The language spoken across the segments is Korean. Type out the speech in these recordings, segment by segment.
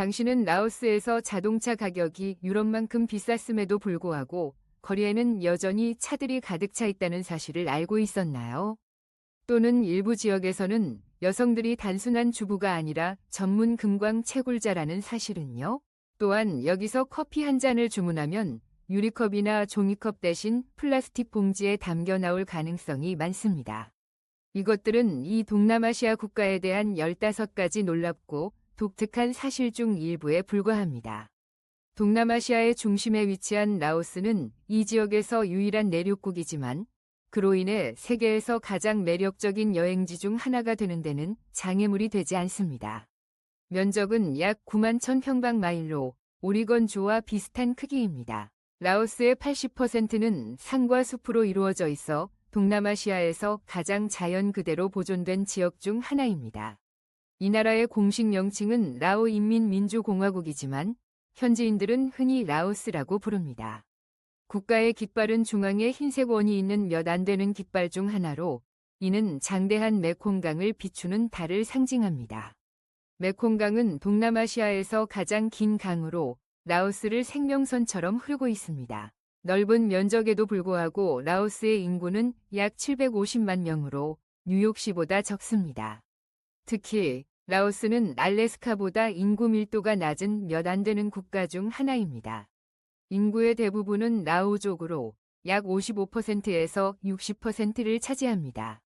당신은 라오스에서 자동차 가격이 유럽만큼 비쌌음에도 불구하고 거리에는 여전히 차들이 가득 차 있다는 사실을 알고 있었나요? 또는 일부 지역에서는 여성들이 단순한 주부가 아니라 전문 금광 채굴자라는 사실은요? 또한 여기서 커피 한 잔을 주문하면 유리컵이나 종이컵 대신 플라스틱 봉지에 담겨 나올 가능성이 많습니다. 이것들은 이 동남아시아 국가에 대한 15가지 놀랍고 독특한 사실 중 일부에 불과합니다. 동남아시아의 중심에 위치한 라오스는 이 지역에서 유일한 내륙국이지만 그로 인해 세계에서 가장 매력적인 여행지 중 하나가 되는 데는 장애물이 되지 않습니다. 면적은 약 9만 1000평방마일로 오리건주와 비슷한 크기입니다. 라오스의 80%는 산과 숲으로 이루어져 있어 동남아시아에서 가장 자연 그대로 보존된 지역 중 하나입니다. 이 나라의 공식 명칭은 라오인민민주공화국이지만 현지인들은 흔히 라오스라고 부릅니다. 국가의 깃발은 중앙에 흰색 원이 있는 몇 안 되는 깃발 중 하나로 이는 장대한 메콩강을 비추는 달을 상징합니다. 메콩강은 동남아시아에서 가장 긴 강으로 라오스를 생명선처럼 흐르고 있습니다. 넓은 면적에도 불구하고 라오스의 인구는 약 750만 명으로 뉴욕시보다 적습니다. 특히 라오스는 알래스카보다 인구 밀도가 낮은 몇 안 되는 국가 중 하나입니다. 인구의 대부분은 라오족으로 약 55%에서 60%를 차지합니다.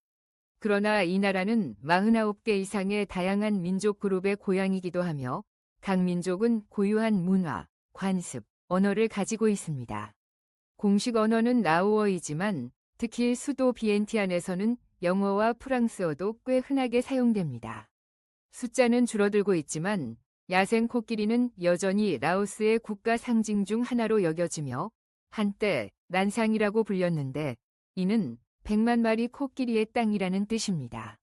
그러나 이 나라는 49개 이상의 다양한 민족 그룹의 고향이기도 하며 각 민족은 고유한 문화, 관습, 언어를 가지고 있습니다. 공식 언어는 라오어이지만 특히 수도 비엔티안에서는 영어와 프랑스어도 꽤 흔하게 사용됩니다. 숫자는 줄어들고 있지만 야생 코끼리는 여전히 라오스의 국가 상징 중 하나로 여겨지며 한때 란상이라고 불렸는데 이는 100만 마리 코끼리의 땅이라는 뜻입니다.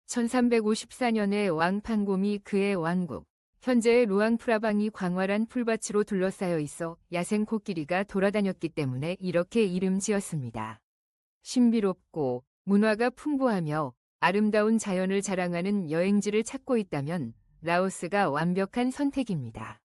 1354년에 왕 판곰이 그의 왕국, 현재의 루앙프라방이 광활한 풀밭으로 둘러싸여 있어 야생 코끼리가 돌아다녔기 때문에 이렇게 이름 지었습니다. 신비롭고 문화가 풍부하며 아름다운 자연을 자랑하는 여행지를 찾고 있다면 라오스가 완벽한 선택입니다.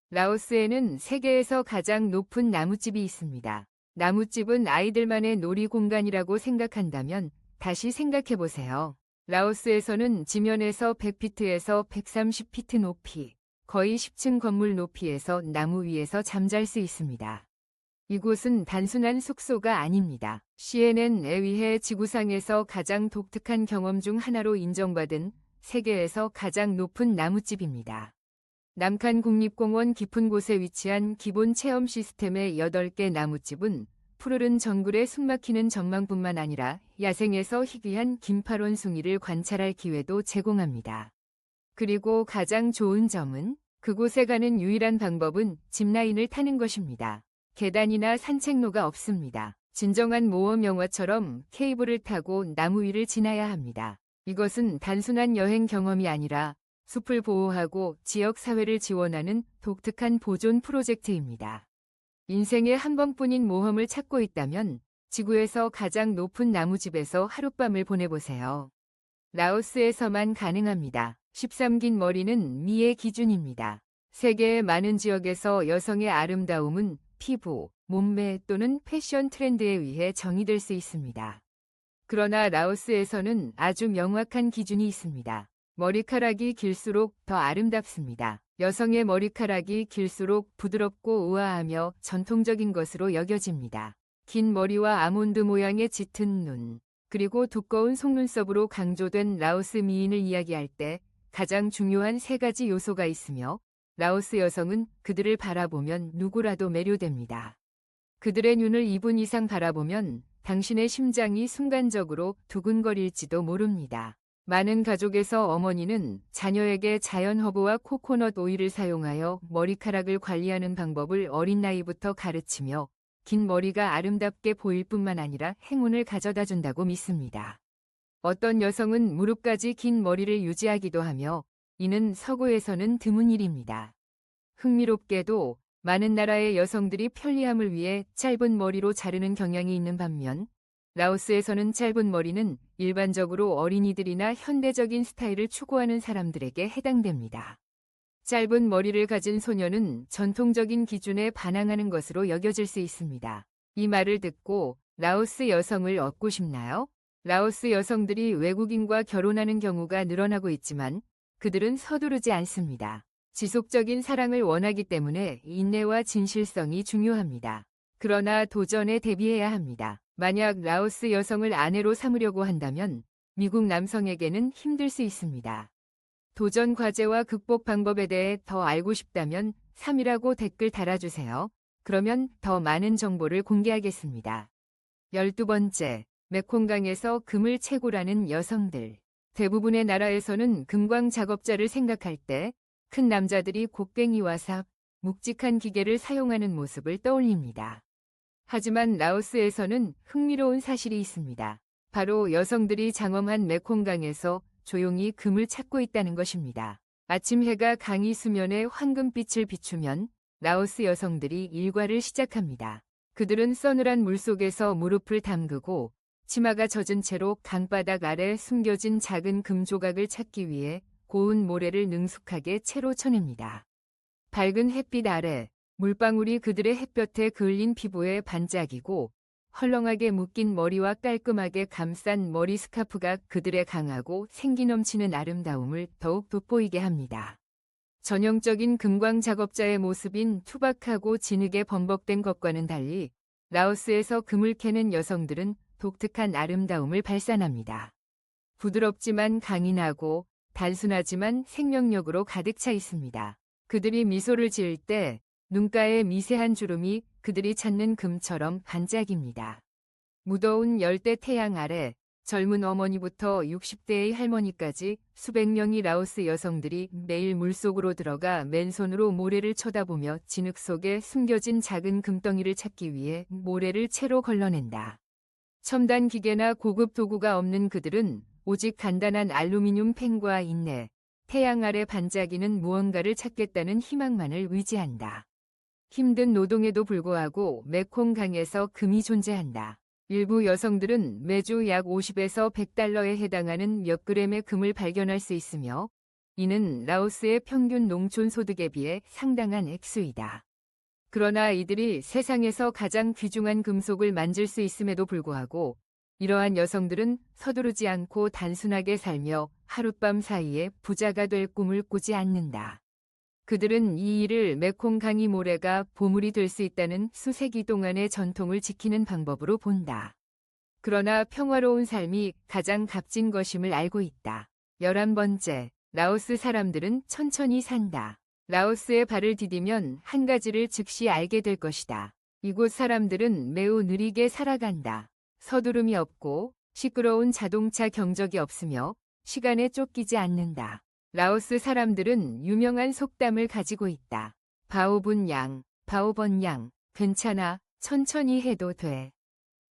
라오스에는 세계에서 가장 높은 나뭇집이 있습니다. 나뭇집은 아이들만의 놀이 공간이라고 생각한다면 다시 생각해보세요. 라오스에서는 지면에서 100피트에서 130피트 높이, 거의 10층 건물 높이에서 나무 위에서 잠잘 수 있습니다. 이곳은 단순한 숙소가 아닙니다. CNN에 의해 지구상에서 가장 독특한 경험 중 하나로 인정받은 세계에서 가장 높은 나뭇집입니다. 남칸 국립공원 깊은 곳에 위치한 기본 체험 시스템의 8개 나뭇집은 푸르른 정글의 숨막히는 전망뿐만 아니라 야생에서 희귀한 긴팔원숭이를 관찰할 기회도 제공합니다. 그리고 가장 좋은 점은 그곳에 가는 유일한 방법은 짚라인을 타는 것입니다. 계단이나 산책로가 없습니다. 진정한 모험 영화처럼 케이블을 타고 나무 위를 지나야 합니다. 이것은 단순한 여행 경험이 아니라 숲을 보호하고 지역 사회를 지원하는 독특한 보존 프로젝트입니다. 인생에 한 번뿐인 모험을 찾고 있다면 지구에서 가장 높은 나무집에서 하룻밤을 보내보세요. 라오스에서만 가능합니다. 13긴 머리는 미의 기준입니다. 세계의 많은 지역에서 여성의 아름다움은 피부, 몸매 또는 패션 트렌드에 의해 정의될 수 있습니다. 그러나 라오스에서는 아주 명확한 기준이 있습니다. 머리카락이 길수록 더 아름답습니다. 여성의 머리카락이 길수록 부드럽고 우아하며 전통적인 것으로 여겨집니다. 긴 머리와 아몬드 모양의 짙은 눈, 그리고 두꺼운 속눈썹으로 강조된 라오스 미인을 이야기할 때 가장 중요한 3가지 요소가 있으며 라오스 여성은 그들을 바라보면 누구라도 매료됩니다. 그들의 눈을 2분 이상 바라보면 당신의 심장이 순간적으로 두근거릴지도 모릅니다. 많은 가족에서 어머니는 자녀에게 자연 허브와 코코넛 오일을 사용하여 머리카락을 관리하는 방법을 어린 나이부터 가르치며 긴 머리가 아름답게 보일 뿐만 아니라 행운을 가져다 준다고 믿습니다. 어떤 여성은 무릎까지 긴 머리를 유지하기도 하며 이는 서구에서는 드문 일입니다. 흥미롭게도 많은 나라의 여성들이 편리함을 위해 짧은 머리로 자르는 경향이 있는 반면 라오스에서는 짧은 머리는 일반적으로 어린이들이나 현대적인 스타일을 추구하는 사람들에게 해당됩니다. 짧은 머리를 가진 소녀는 전통적인 기준에 반항하는 것으로 여겨질 수 있습니다. 이 말을 듣고 라오스 여성을 얻고 싶나요? 라오스 여성들이 외국인과 결혼하는 경우가 늘어나고 있지만 그들은 서두르지 않습니다. 지속적인 사랑을 원하기 때문에 인내와 진실성이 중요합니다. 그러나 도전에 대비해야 합니다. 만약 라오스 여성을 아내로 삼으려고 한다면 미국 남성에게는 힘들 수 있습니다. 도전 과제와 극복 방법에 대해 더 알고 싶다면 3이라고 댓글 달아주세요. 그러면 더 많은 정보를 공개하겠습니다. 12번째, 메콩강에서 금을 채굴하는 여성들. 대부분의 나라에서는 금광 작업자를 생각할 때 큰 남자들이 곡괭이와 삽, 묵직한 기계를 사용하는 모습을 떠올립니다. 하지만 라오스에서는 흥미로운 사실이 있습니다. 바로 여성들이 장엄한 메콩강에서 조용히 금을 찾고 있다는 것입니다. 아침 해가 강이 수면에 황금빛을 비추면 라오스 여성들이 일과를 시작합니다. 그들은 서늘한 물속에서 무릎을 담그고 치마가 젖은 채로 강바닥 아래 숨겨진 작은 금 조각을 찾기 위해 고운 모래를 능숙하게 채로 쳐냅니다. 밝은 햇빛 아래 물방울이 그들의 햇볕에 그을린 피부에 반짝이고 헐렁하게 묶인 머리와 깔끔하게 감싼 머리 스카프가 그들의 강하고 생기 넘치는 아름다움을 더욱 돋보이게 합니다. 전형적인 금광 작업자의 모습인 투박하고 진흙에 범벅된 것과는 달리 라오스에서 금을 캐는 여성들은 독특한 아름다움을 발산합니다. 부드럽지만 강인하고 단순하지만 생명력으로 가득 차 있습니다. 그들이 미소를 지을 때 눈가의 미세한 주름이 그들이 찾는 금처럼 반짝입니다. 무더운 열대 태양 아래 젊은 어머니부터 60대의 할머니까지 수백 명의 라오스 여성들이 매일 물속으로 들어가 맨손으로 모래를 쳐다보며 진흙 속에 숨겨진 작은 금덩이를 찾기 위해 모래를 채로 걸러낸다. 첨단 기계나 고급 도구가 없는 그들은 오직 간단한 알루미늄 펜과 인내, 태양 아래 반짝이는 무언가를 찾겠다는 희망만을 의지한다. 힘든 노동에도 불구하고 메콩강에서 금이 존재한다. 일부 여성들은 매주 약 50에서 100달러에 해당하는 몇 그램의 금을 발견할 수 있으며 이는 라오스의 평균 농촌 소득에 비해 상당한 액수이다. 그러나 이들이 세상에서 가장 귀중한 금속을 만질 수 있음에도 불구하고 이러한 여성들은 서두르지 않고 단순하게 살며 하룻밤 사이에 부자가 될 꿈을 꾸지 않는다. 그들은 이 일을 메콩강이 모래가 보물이 될 수 있다는 수세기 동안의 전통을 지키는 방법으로 본다. 그러나 평화로운 삶이 가장 값진 것임을 알고 있다. 11번째, 라오스 사람들은 천천히 산다. 라오스에 발을 디디면 한 가지를 즉시 알게 될 것이다. 이곳 사람들은 매우 느리게 살아간다. 서두름이 없고 시끄러운 자동차 경적이 없으며 시간에 쫓기지 않는다. 라오스 사람들은 유명한 속담을 가지고 있다. 바오분 양, 바오번 양, 괜찮아, 천천히 해도 돼.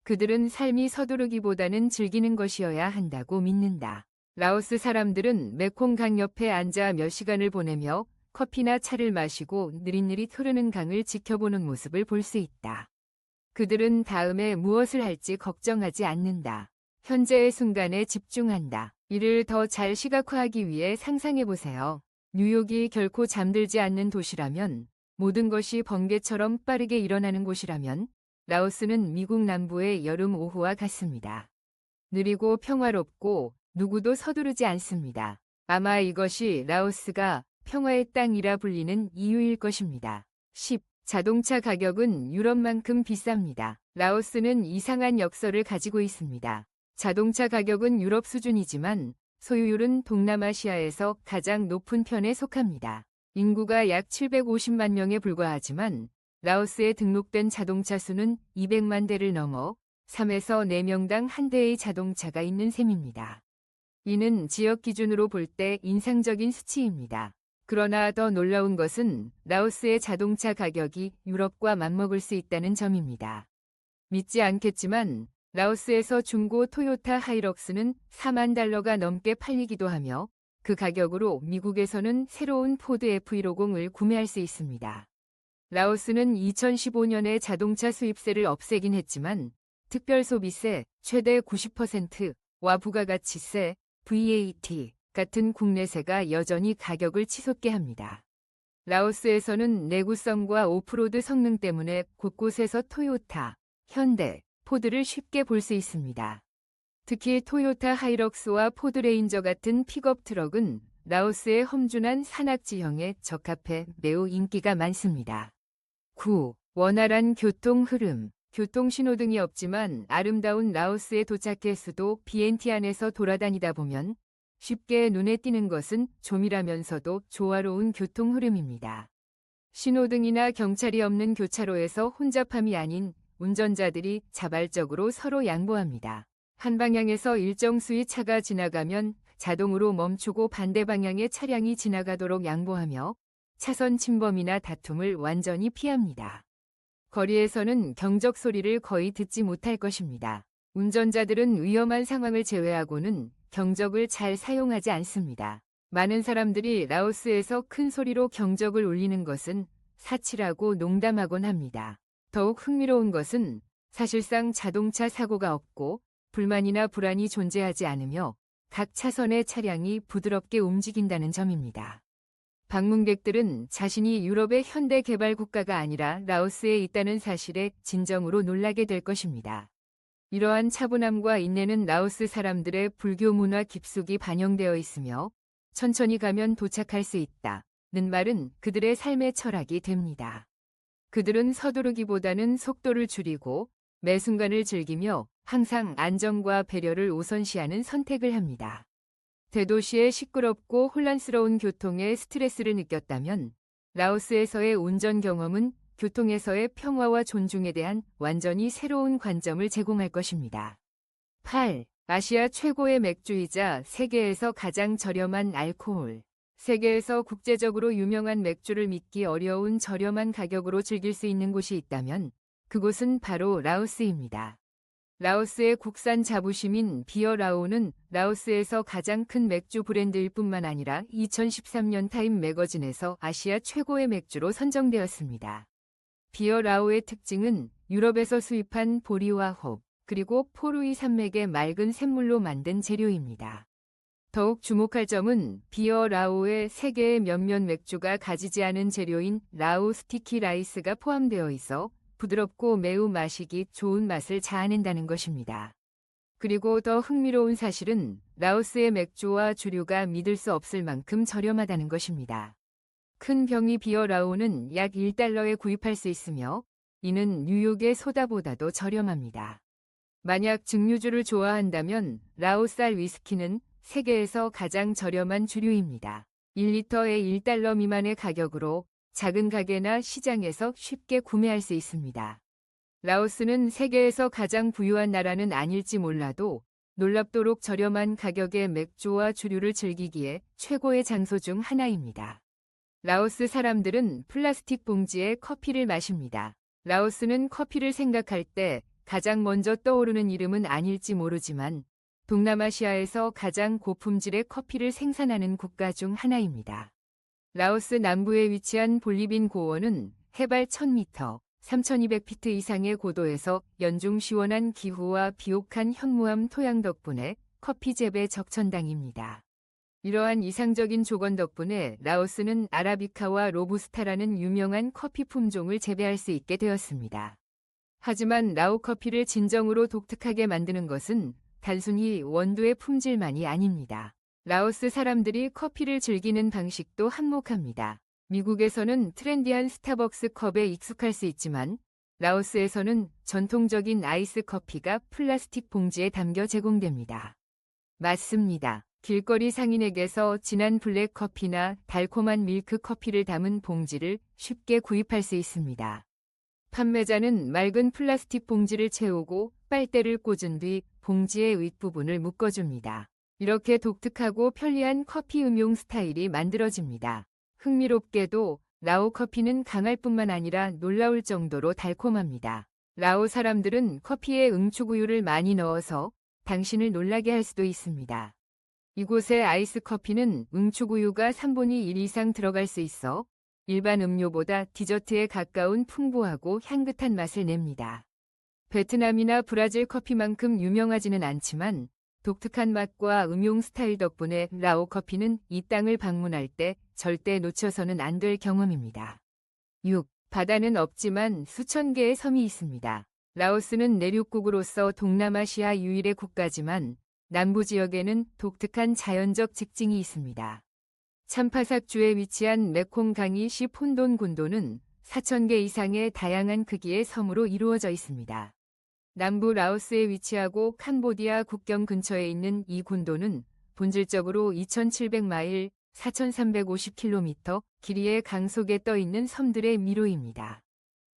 그들은 삶이 서두르기보다는 즐기는 것이어야 한다고 믿는다. 라오스 사람들은 메콩강 옆에 앉아 몇 시간을 보내며 커피나 차를 마시고 느릿느릿 흐르는 강을 지켜보는 모습을 볼 수 있다. 그들은 다음에 무엇을 할지 걱정하지 않는다. 현재의 순간에 집중한다. 이를 더 잘 시각화하기 위해 상상해보세요. 뉴욕이 결코 잠들지 않는 도시라면, 모든 것이 번개처럼 빠르게 일어나는 곳이라면, 라오스는 미국 남부의 여름 오후와 같습니다. 느리고 평화롭고 누구도 서두르지 않습니다. 아마 이것이 라오스가 평화의 땅이라 불리는 이유일 것입니다. 10. 자동차 가격은 유럽만큼 비쌉니다. 라오스는 이상한 역설을 가지고 있습니다. 자동차 가격은 유럽 수준이지만 소유율은 동남아시아에서 가장 높은 편에 속합니다. 인구가 약 750만 명에 불과하지만 라오스에 등록된 자동차 수는 200만 대를 넘어 3에서 4명당 한 대의 자동차가 있는 셈입니다. 이는 지역 기준으로 볼 때 인상적인 수치입니다. 그러나 더 놀라운 것은 라오스의 자동차 가격이 유럽과 맞먹을 수 있다는 점입니다. 믿지 않겠지만 라오스에서 중고 토요타 하이럭스는 4만 달러가 넘게 팔리기도 하며 그 가격으로 미국에서는 새로운 포드 F150을 구매할 수 있습니다. 라오스는 2015년에 자동차 수입세를 없애긴 했지만 특별소비세 최대 90%와 부가가치세, VAT 같은 국내세가 여전히 가격을 치솟게 합니다. 라오스에서는 내구성과 오프로드 성능 때문에 곳곳에서 토요타, 현대, 포드를 쉽게 볼 수 있습니다. 특히 토요타 하이럭스와 포드 레인저 같은 픽업 트럭은 라오스의 험준한 산악 지형에 적합해 매우 인기가 많습니다. 9. 원활한 교통 흐름. 교통신호등이 없지만 아름다운 라오스에 도착했어도 비엔티안에서 돌아다니다 보면 쉽게 눈에 띄는 것은 조밀하면서도 조화로운 교통 흐름입니다. 신호등이나 경찰이 없는 교차로에서 혼잡함이 아닌 운전자들이 자발적으로 서로 양보합니다. 한 방향에서 일정 수의 차가 지나가면 자동으로 멈추고 반대 방향의 차량이 지나가도록 양보하며 차선 침범이나 다툼을 완전히 피합니다. 거리에서는 경적 소리를 거의 듣지 못할 것입니다. 운전자들은 위험한 상황을 제외하고는 경적을 잘 사용하지 않습니다. 많은 사람들이 라오스에서 큰 소리로 경적을 울리는 것은 사치라고 농담하곤 합니다. 더욱 흥미로운 것은 사실상 자동차 사고가 없고 불만이나 불안이 존재하지 않으며 각 차선의 차량이 부드럽게 움직인다는 점입니다. 방문객들은 자신이 유럽의 현대 개발 국가가 아니라 라오스에 있다는 사실에 진정으로 놀라게 될 것입니다. 이러한 차분함과 인내는 라오스 사람들의 불교 문화 깊숙이 반영되어 있으며 천천히 가면 도착할 수 있다는 말은 그들의 삶의 철학이 됩니다. 그들은 서두르기보다는 속도를 줄이고 매 순간을 즐기며 항상 안전과 배려를 우선시하는 선택을 합니다. 대도시의 시끄럽고 혼란스러운 교통에 스트레스를 느꼈다면 라오스에서의 운전 경험은 교통에서의 평화와 존중에 대한 완전히 새로운 관점을 제공할 것입니다. 8. 아시아 최고의 맥주이자 세계에서 가장 저렴한 알코올. 세계에서 국제적으로 유명한 맥주를 믿기 어려운 저렴한 가격으로 즐길 수 있는 곳이 있다면 그곳은 바로 라오스입니다. 라오스의 국산 자부심인 비어라오는 라오스에서 가장 큰 맥주 브랜드일 뿐만 아니라 2013년 타임 매거진에서 아시아 최고의 맥주로 선정되었습니다. 비어라오의 특징은 유럽에서 수입한 보리와 홉, 그리고 포루이 산맥의 맑은 샘물로 만든 재료입니다. 더욱 주목할 점은 비어라오의 세계의 몇몇 맥주가 가지지 않은 재료인 라오 스티키 라이스가 포함되어 있어 부드럽고 매우 마시기 좋은 맛을 자아낸다는 것입니다. 그리고 더 흥미로운 사실은 라오스의 맥주와 주류가 믿을 수 없을 만큼 저렴하다는 것입니다. 큰 병이 비어라오는 약 1달러에 구입할 수 있으며 이는 뉴욕의 소다보다도 저렴합니다. 만약 증류주를 좋아한다면 라오쌀 위스키는 세계에서 가장 저렴한 주류입니다. 1리터에 1달러 미만의 가격으로 작은 가게나 시장에서 쉽게 구매할 수 있습니다. 라오스는 세계에서 가장 부유한 나라는 아닐지 몰라도 놀랍도록 저렴한 가격의 맥주와 주류를 즐기기에 최고의 장소 중 하나입니다. 라오스 사람들은 플라스틱 봉지에 커피를 마십니다. 라오스는 커피를 생각할 때 가장 먼저 떠오르는 이름은 아닐지 모르지만 동남아시아에서 가장 고품질의 커피를 생산하는 국가 중 하나입니다. 라오스 남부에 위치한 볼리빈 고원은 해발 1000m, 3200피트 이상의 고도에서 연중 시원한 기후와 비옥한 현무암 토양 덕분에 커피 재배 적천당입니다. 이러한 이상적인 조건 덕분에 라오스는 아라비카와 로부스타라는 유명한 커피 품종을 재배할 수 있게 되었습니다. 하지만 라오 커피를 진정으로 독특하게 만드는 것은 단순히 원두의 품질만이 아닙니다. 라오스 사람들이 커피를 즐기는 방식도 한몫합니다. 미국에서는 트렌디한 스타벅스 컵에 익숙할 수 있지만 라오스에서는 전통적인 아이스 커피가 플라스틱 봉지에 담겨 제공됩니다. 맞습니다. 길거리 상인에게서 진한 블랙 커피나 달콤한 밀크 커피를 담은 봉지를 쉽게 구입할 수 있습니다. 판매자는 맑은 플라스틱 봉지를 채우고 빨대를 꽂은 뒤 봉지의 윗부분을 묶어줍니다. 이렇게 독특하고 편리한 커피 음용 스타일이 만들어집니다. 흥미롭게도 라오 커피는 강할 뿐만 아니라 놀라울 정도로 달콤합니다. 라오 사람들은 커피에 응축우유를 많이 넣어서 당신을 놀라게 할 수도 있습니다. 이곳의 아이스 커피는 응축우유가 3분의 1 이상 들어갈 수 있어 일반 음료보다 디저트에 가까운 풍부하고 향긋한 맛을 냅니다. 베트남이나 브라질 커피만큼 유명하지는 않지만 독특한 맛과 음용 스타일 덕분에 라오 커피는 이 땅을 방문할 때 절대 놓쳐서는 안 될 경험입니다. 6. 바다는 없지만 수천 개의 섬이 있습니다. 라오스는 내륙국으로서 동남아시아 유일의 국가지만 남부 지역에는 독특한 자연적 직징이 있습니다. 참파삭주에 위치한 메콩강이 시 폰돈 군도는 4,000개 이상의 다양한 크기의 섬으로 이루어져 있습니다. 남부 라오스에 위치하고 캄보디아 국경 근처에 있는 이 군도는 본질적으로 2,700마일, 4,350km 길이의 강 속에 떠 있는 섬들의 미로입니다.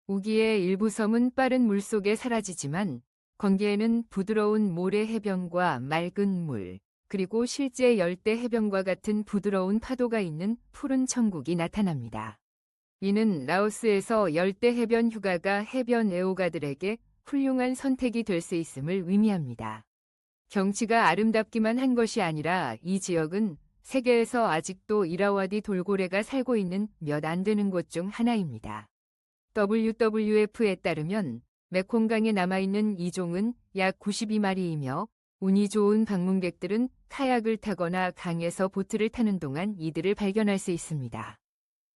우기의 일부 섬은 빠른 물속에 사라지지만 건기에는 부드러운 모래 해변과 맑은 물, 그리고 실제 열대 해변과 같은 부드러운 파도가 있는 푸른 천국이 나타납니다. 이는 라오스에서 열대 해변 휴가가 해변 애호가들에게 훌륭한 선택이 될 수 있음을 의미합니다. 경치가 아름답기만 한 것이 아니라 이 지역은 세계에서 아직도 이라와디 돌고래가 살고 있는 몇 안 되는 곳 중 하나입니다. WWF에 따르면 메콩강에 남아있는 이 종은 약 92마리이며 운이 좋은 방문객들은 카약을 타거나 강에서 보트를 타는 동안 이들을 발견할 수 있습니다.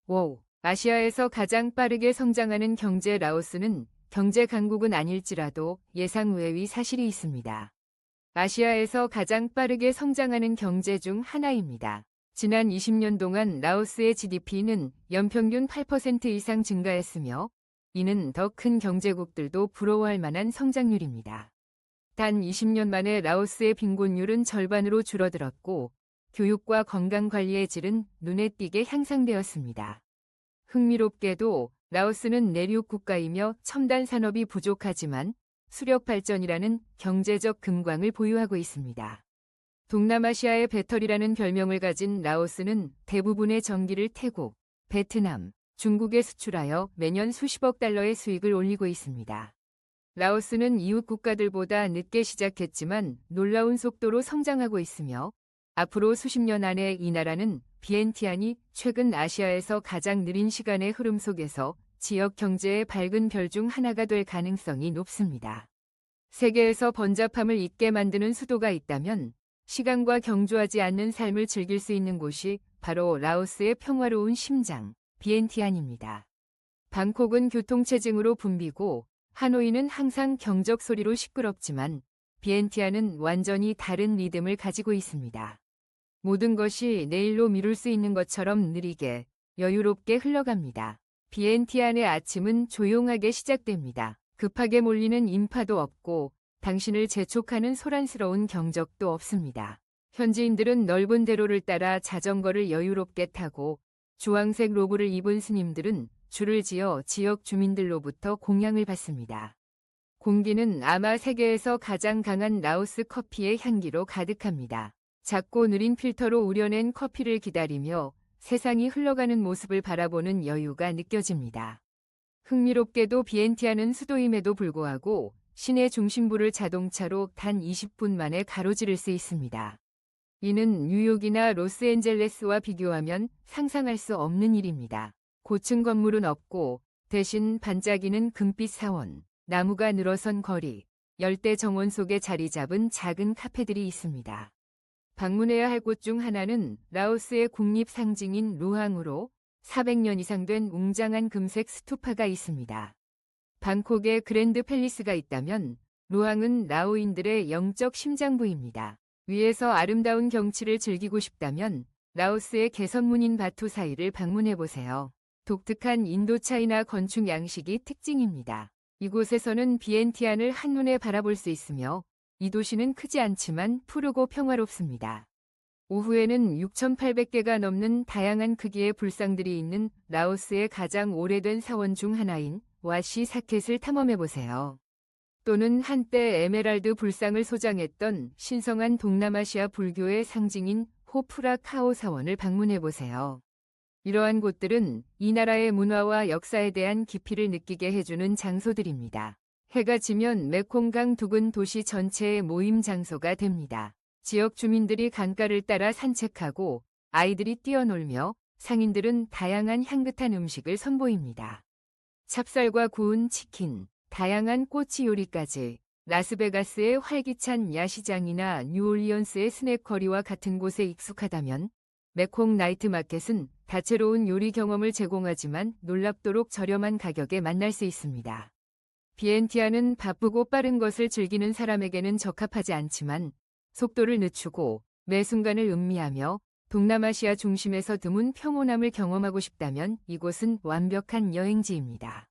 5. 아시아에서 가장 빠르게 성장하는 경제 라오스는 경제 강국은 아닐지라도 예상 외의 사실이 있습니다. 아시아에서 가장 빠르게 성장하는 경제 중 하나입니다. 지난 20년 동안 라오스의 GDP는 연평균 8% 이상 증가했으며 이는 더 큰 경제국들도 부러워할 만한 성장률입니다. 단 20년 만에 라오스의 빈곤율은 절반으로 줄어들었고 교육과 건강관리의 질은 눈에 띄게 향상되었습니다. 흥미롭게도 라오스는 내륙 국가이며 첨단 산업이 부족하지만 수력 발전이라는 경제적 금광을 보유하고 있습니다. 동남아시아의 배터리라는 별명을 가진 라오스는 대부분의 전기를 태국, 베트남, 중국에 수출하여 매년 수십억 달러의 수익을 올리고 있습니다. 라오스는 이웃 국가들보다 늦게 시작했지만 놀라운 속도로 성장하고 있으며 앞으로 수십 년 안에 이 나라는 비엔티안이 최근 아시아에서 가장 느린 시간의 흐름 속에서 지역 경제의 밝은 별 중 하나가 될 가능성이 높습니다. 세계에서 번잡함을 잊게 만드는 수도가 있다면 시간과 경주하지 않는 삶을 즐길 수 있는 곳이 바로 라오스의 평화로운 심장, 비엔티안입니다. 방콕은 교통체증으로 붐비고 하노이는 항상 경적 소리로 시끄럽지만 비엔티안은 완전히 다른 리듬을 가지고 있습니다. 모든 것이 내일로 미룰 수 있는 것처럼 느리게, 여유롭게 흘러갑니다. 비엔티안의 아침은 조용하게 시작됩니다. 급하게 몰리는 인파도 없고 당신을 재촉하는 소란스러운 경적도 없습니다. 현지인들은 넓은 대로를 따라 자전거를 여유롭게 타고 주황색 로브를 입은 스님들은 줄을 지어 지역 주민들로부터 공양을 받습니다. 공기는 아마 세계에서 가장 강한 라오스 커피의 향기로 가득합니다. 작고 느린 필터로 우려낸 커피를 기다리며 세상이 흘러가는 모습을 바라보는 여유가 느껴집니다. 흥미롭게도 비엔티안은 수도임에도 불구하고 시내 중심부를 자동차로 단 20분 만에 가로지를 수 있습니다. 이는 뉴욕이나 로스앤젤레스와 비교하면 상상할 수 없는 일입니다. 고층 건물은 없고 대신 반짝이는 금빛 사원, 나무가 늘어선 거리, 열대 정원 속에 자리 잡은 작은 카페들이 있습니다. 방문해야 할 곳 중 하나는 라오스의 국립 상징인 루앙으로 400년 이상 된 웅장한 금색 스투파가 있습니다. 방콕에 그랜드 팰리스가 있다면 루앙은 라오인들의 영적 심장부입니다. 위에서 아름다운 경치를 즐기고 싶다면 라오스의 개선문인 바투 사이를 방문해보세요. 독특한 인도차이나 건축 양식이 특징입니다. 이곳에서는 비엔티안을 한눈에 바라볼 수 있으며 이 도시는 크지 않지만 푸르고 평화롭습니다. 오후에는 6,800개가 넘는 다양한 크기의 불상들이 있는 라오스의 가장 오래된 사원 중 하나인 와시 사켓을 탐험해보세요. 또는 한때 에메랄드 불상을 소장했던 신성한 동남아시아 불교의 상징인 호프라 카오 사원을 방문해보세요. 이러한 곳들은 이 나라의 문화와 역사에 대한 깊이를 느끼게 해주는 장소들입니다. 해가 지면 메콩강 두근 도시 전체의 모임 장소가 됩니다. 지역 주민들이 강가를 따라 산책하고 아이들이 뛰어놀며 상인들은 다양한 향긋한 음식을 선보입니다. 찹쌀과 구운 치킨, 다양한 꼬치 요리까지 라스베가스의 활기찬 야시장이나 뉴올리언스의 스낵커리와 같은 곳에 익숙하다면 메콩 나이트 마켓은 다채로운 요리 경험을 제공하지만 놀랍도록 저렴한 가격에 만날 수 있습니다. 비엔티아는 바쁘고 빠른 것을 즐기는 사람에게는 적합하지 않지만 속도를 늦추고 매 순간을 음미하며 동남아시아 중심에서 드문 평온함을 경험하고 싶다면 이곳은 완벽한 여행지입니다.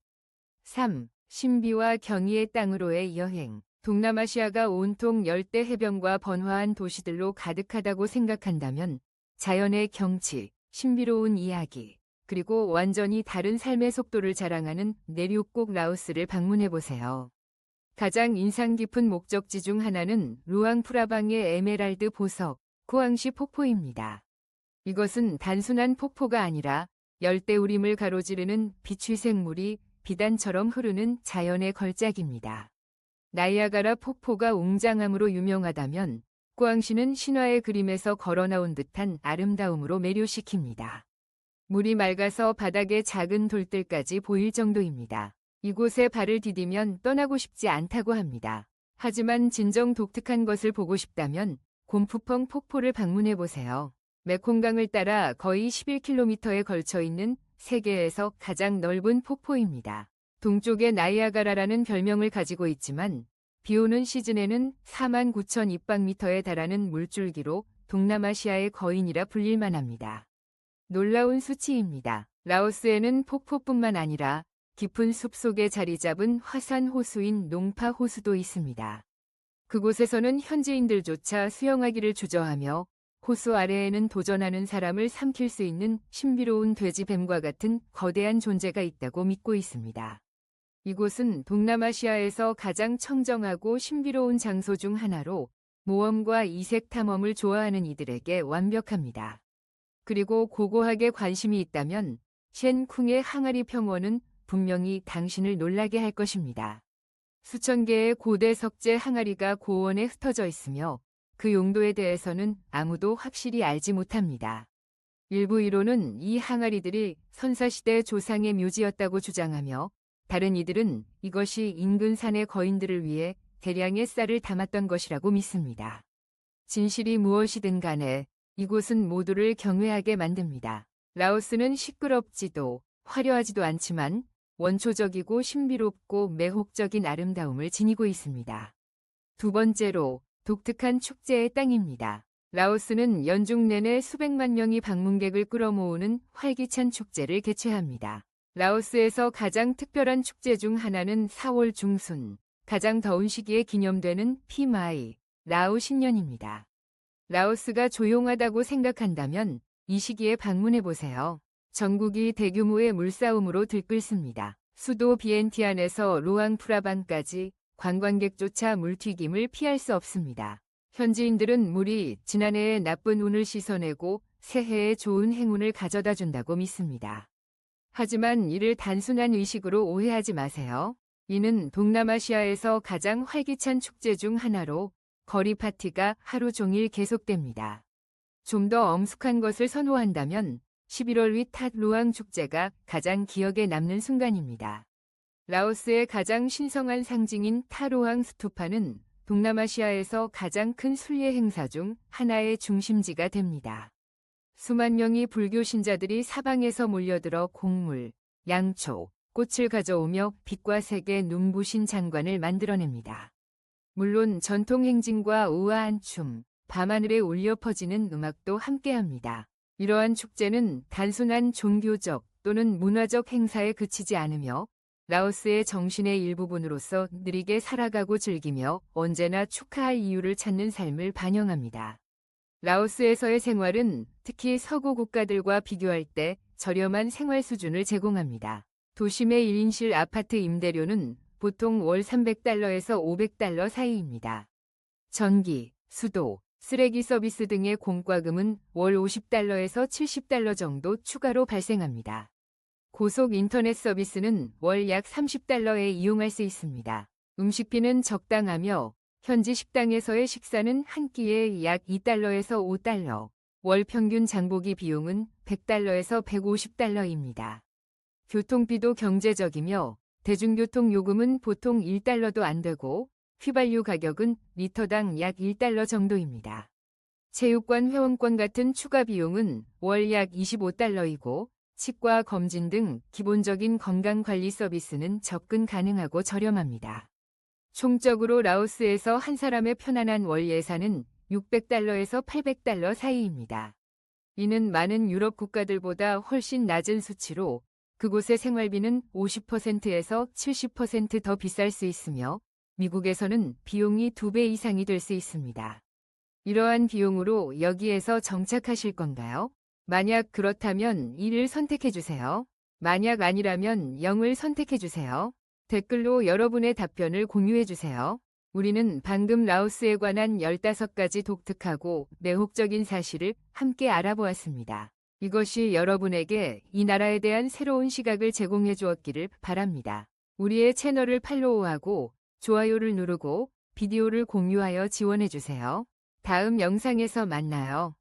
3. 신비와 경이의 땅으로의 여행. 동남아시아가 온통 열대 해변과 번화한 도시들로 가득하다고 생각한다면 자연의 경치, 신비로운 이야기, 그리고 완전히 다른 삶의 속도를 자랑하는 내륙국 라오스를 방문해보세요. 가장 인상 깊은 목적지 중 하나는 루앙프라방의 에메랄드 보석, 쿠앙시 폭포입니다. 이것은 단순한 폭포가 아니라 열대우림을 가로지르는 빛휘색 물이 비단처럼 흐르는 자연의 걸작입니다. 나이아가라 폭포가 웅장함으로 유명하다면 꾸앙시는 신화의 그림에서 걸어나온 듯한 아름다움으로 매료시킵니다. 물이 맑아서 바닥에 작은 돌들까지 보일 정도입니다. 이곳에 발을 디디면 떠나고 싶지 않다고 합니다. 하지만 진정 독특한 것을 보고 싶다면 곰푸펑 폭포를 방문해보세요. 메콩강을 따라 거의 11km에 걸쳐 있는 세계에서 가장 넓은 폭포입니다. 동쪽의 나이아가라라는 별명을 가지고 있지만 비오는 시즌에는 49,000입방미터에 달하는 물줄기로 동남아시아의 거인이라 불릴 만합니다. 놀라운 수치입니다. 라오스에는 폭포뿐만 아니라 깊은 숲속에 자리 잡은 화산 호수인 농파 호수도 있습니다. 그곳에서는 현지인들조차 수영하기를 주저하며 호수 아래에는 도전하는 사람을 삼킬 수 있는 신비로운 돼지뱀과 같은 거대한 존재가 있다고 믿고 있습니다. 이곳은 동남아시아에서 가장 청정하고 신비로운 장소 중 하나로 모험과 이색 탐험을 좋아하는 이들에게 완벽합니다. 그리고 고고하게 관심이 있다면 셴쿵의 항아리 평원은 분명히 당신을 놀라게 할 것입니다. 수천 개의 고대 석재 항아리가 고원에 흩어져 있으며 그 용도에 대해서는 아무도 확실히 알지 못합니다. 일부 이론은 이 항아리들이 선사시대 조상의 묘지였다고 주장하며 다른 이들은 이것이 인근 산의 거인들을 위해 대량의 쌀을 담았던 것이라고 믿습니다. 진실이 무엇이든 간에 이곳은 모두를 경외하게 만듭니다. 라오스는 시끄럽지도 화려하지도 않지만 원초적이고 신비롭고 매혹적인 아름다움을 지니고 있습니다. 두 번째로 독특한 축제의 땅입니다. 라오스는 연중 내내 수백만 명이 방문객을 끌어모으는 활기찬 축제를 개최합니다. 라오스에서 가장 특별한 축제 중 하나는 4월 중순, 가장 더운 시기에 기념되는 피마이, 라오 신년입니다. 라오스가 조용하다고 생각한다면 이 시기에 방문해보세요. 전국이 대규모의 물싸움으로 들끓습니다. 수도 비엔티안에서 루앙프라방까지 관광객조차 물튀김을 피할 수 없습니다. 현지인들은 물이 지난해의 나쁜 운을 씻어내고 새해에 좋은 행운을 가져다 준다고 믿습니다. 하지만 이를 단순한 의식으로 오해하지 마세요. 이는 동남아시아에서 가장 활기찬 축제 중 하나로 거리 파티가 하루 종일 계속됩니다. 좀 더 엄숙한 것을 선호한다면 11월 위 탓 루앙 축제가 가장 기억에 남는 순간입니다. 라오스의 가장 신성한 상징인 타로앙 스투파는 동남아시아에서 가장 큰 순례 행사 중 하나의 중심지가 됩니다. 수만 명의 불교 신자들이 사방에서 몰려들어 곡물, 양초, 꽃을 가져오며 빛과 색의 눈부신 장관을 만들어냅니다. 물론 전통 행진과 우아한 춤, 밤하늘에 울려 퍼지는 음악도 함께합니다. 이러한 축제는 단순한 종교적 또는 문화적 행사에 그치지 않으며 라오스의 정신의 일부분으로서 느리게 살아가고 즐기며 언제나 축하할 이유를 찾는 삶을 반영합니다. 라오스에서의 생활은 특히 서구 국가들과 비교할 때 저렴한 생활 수준을 제공합니다. 도심의 1인실 아파트 임대료는 보통 월 300달러에서 500달러 사이입니다. 전기, 수도, 쓰레기 서비스 등의 공과금은 월 50달러에서 70달러 정도 추가로 발생합니다. 고속 인터넷 서비스는 월 약 30달러에 이용할 수 있습니다. 음식비는 적당하며 현지 식당에서의 식사는 한 끼에 약 2달러에서 5달러, 월 평균 장보기 비용은 100달러에서 150달러입니다. 교통비도 경제적이며 대중교통 요금은 보통 1달러도 안 되고 휘발유 가격은 리터당 약 1달러 정도입니다. 체육관 회원권 같은 추가 비용은 월 약 25달러이고 치과 검진 등 기본적인 건강관리 서비스는 접근 가능하고 저렴합니다. 총적으로 라오스에서 한 사람의 편안한 월 예산은 600달러에서 800달러 사이입니다. 이는 많은 유럽 국가들보다 훨씬 낮은 수치로 그곳의 생활비는 50%에서 70% 더 비쌀 수 있으며 미국에서는 비용이 2배 이상이 될 수 있습니다. 이러한 비용으로 여기에서 정착하실 건가요? 만약 그렇다면 1을 선택해주세요. 만약 아니라면 0을 선택해주세요. 댓글로 여러분의 답변을 공유해주세요. 우리는 방금 라오스에 관한 15가지 독특하고 매혹적인 사실을 함께 알아보았습니다. 이것이 여러분에게 이 나라에 대한 새로운 시각을 제공해 주었기를 바랍니다. 우리의 채널을 팔로우하고 좋아요를 누르고 비디오를 공유하여 지원해주세요. 다음 영상에서 만나요.